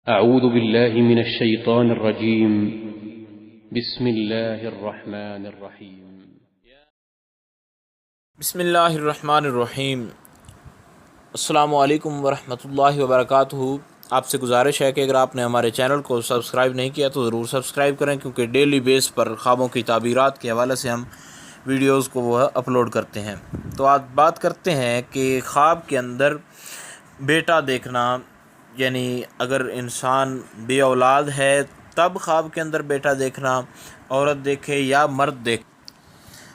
أعوذ بالله من الشيطان الرجيم. بسم الله الرحمن الرحيم. بسم اللہ الرحمن الرحیم۔ السلام علیکم ورحمۃ اللہ وبرکاتہ۔ آپ سے گزارش ہے کہ اگر آپ نے ہمارے چینل کو سبسکرائب نہیں کیا تو ضرور سبسکرائب کریں، کیونکہ ڈیلی بیس پر خوابوں کی تعبیرات کے حوالے سے ہم ویڈیوز کو وہ اپلوڈ کرتے ہیں۔ تو آج بات کرتے ہیں کہ خواب کے اندر بیٹا دیکھنا، یعنی اگر انسان بے اولاد ہے تب خواب کے اندر بیٹا دیکھنا، عورت دیکھے یا مرد دیکھے۔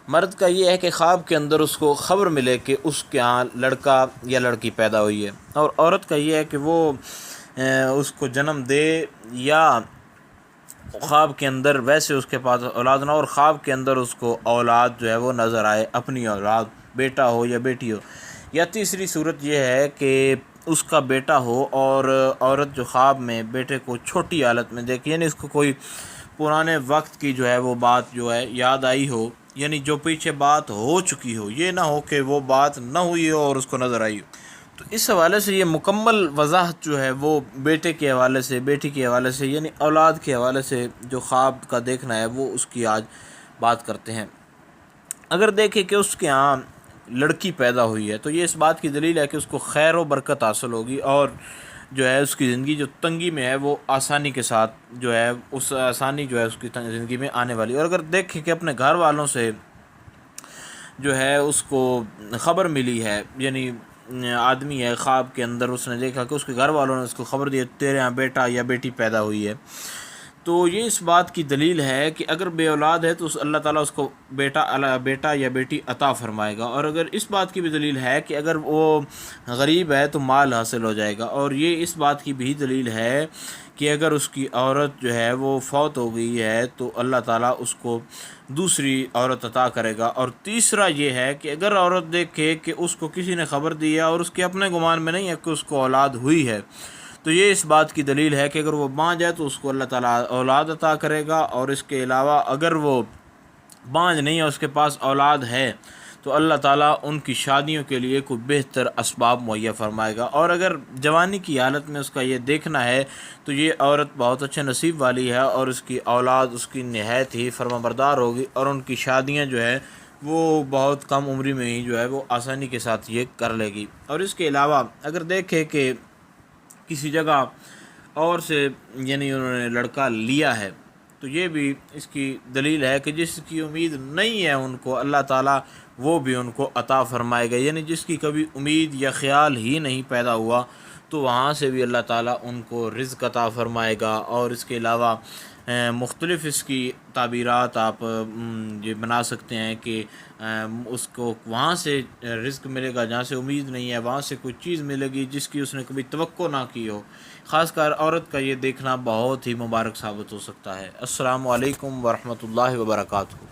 مرد کا یہ ہے کہ خواب کے اندر اس کو خبر ملے کہ اس کے یہاں لڑکا یا لڑکی پیدا ہوئی ہے، اور عورت کا یہ ہے کہ وہ اس کو جنم دے یا خواب کے اندر ویسے اس کے پاس اولاد نہ ہو، اور خواب کے اندر اس کو اولاد جو ہے وہ نظر آئے، اپنی اولاد، بیٹا ہو یا بیٹی ہو۔ یا تیسری صورت یہ ہے کہ اس کا بیٹا ہو اور عورت جو خواب میں بیٹے کو چھوٹی حالت میں دیکھے، یعنی اس کو کوئی پرانے وقت کی جو ہے وہ بات جو ہے یاد آئی ہو، یعنی جو پیچھے بات ہو چکی ہو، یہ نہ ہو کہ وہ بات نہ ہوئی ہو اور اس کو نظر آئی ہو۔ تو اس حوالے سے یہ مکمل وضاحت جو ہے وہ بیٹے کے حوالے سے، بیٹی کے حوالے سے، یعنی اولاد کے حوالے سے جو خواب کا دیکھنا ہے وہ اس کی آج بات کرتے ہیں۔ اگر دیکھیں کہ اس کے ہاں لڑکی پیدا ہوئی ہے تو یہ اس بات کی دلیل ہے کہ اس کو خیر و برکت حاصل ہوگی، اور جو ہے اس کی زندگی جو تنگی میں ہے وہ آسانی کے ساتھ جو ہے اس آسانی جو ہے اس کی زندگی میں آنے والی۔ اور اگر دیکھیں کہ اپنے گھر والوں سے جو ہے اس کو خبر ملی ہے، یعنی آدمی ہے خواب کے اندر، اس نے دیکھا کہ اس کے گھر والوں نے اس کو خبر دی تیرے یہاں بیٹا یا بیٹی پیدا ہوئی ہے، تو یہ اس بات کی دلیل ہے کہ اگر بے اولاد ہے تو اللہ تعالیٰ اس کو بیٹا یا بیٹی عطا فرمائے گا۔ اور اگر اس بات کی بھی دلیل ہے کہ اگر وہ غریب ہے تو مال حاصل ہو جائے گا، اور یہ اس بات کی بھی دلیل ہے کہ اگر اس کی عورت جو ہے وہ فوت ہو گئی ہے تو اللہ تعالیٰ اس کو دوسری عورت عطا کرے گا۔ اور تیسرا یہ ہے کہ اگر عورت دیکھے کہ اس کو کسی نے خبر دی ہے اور اس کے اپنے گمان میں نہیں ہے کہ اس کو اولاد ہوئی ہے، تو یہ اس بات کی دلیل ہے کہ اگر وہ بانجھ ہے تو اس کو اللہ تعالیٰ اولاد عطا کرے گا، اور اس کے علاوہ اگر وہ بانجھ نہیں ہے، اس کے پاس اولاد ہے، تو اللہ تعالیٰ ان کی شادیوں کے لیے کوئی بہتر اسباب مہیا فرمائے گا۔ اور اگر جوانی کی حالت میں اس کا یہ دیکھنا ہے تو یہ عورت بہت اچھے نصیب والی ہے، اور اس کی اولاد اس کی نہایت ہی فرمانبردار ہوگی، اور ان کی شادیاں جو ہے وہ بہت کم عمری میں ہی جو ہے وہ آسانی کے ساتھ یہ کر لے گی۔ اور اس کے علاوہ اگر دیکھے کہ کسی جگہ اور سے یعنی انہوں نے لڑکا لیا ہے تو یہ بھی اس کی دلیل ہے کہ جس کی امید نہیں ہے ان کو، اللہ تعالیٰ وہ بھی ان کو عطا فرمائے گا، یعنی جس کی کبھی امید یا خیال ہی نہیں پیدا ہوا تو وہاں سے بھی اللہ تعالیٰ ان کو رزق عطا فرمائے گا۔ اور اس کے علاوہ مختلف اس کی تعبیرات آپ یہ بنا سکتے ہیں کہ اس کو وہاں سے رزق ملے گا جہاں سے امید نہیں ہے، وہاں سے کوئی چیز ملے گی جس کی اس نے کبھی توقع نہ کی ہو۔ خاص کر عورت کا یہ دیکھنا بہت ہی مبارک ثابت ہو سکتا ہے۔ السلام علیکم ورحمۃ اللہ وبرکاتہ۔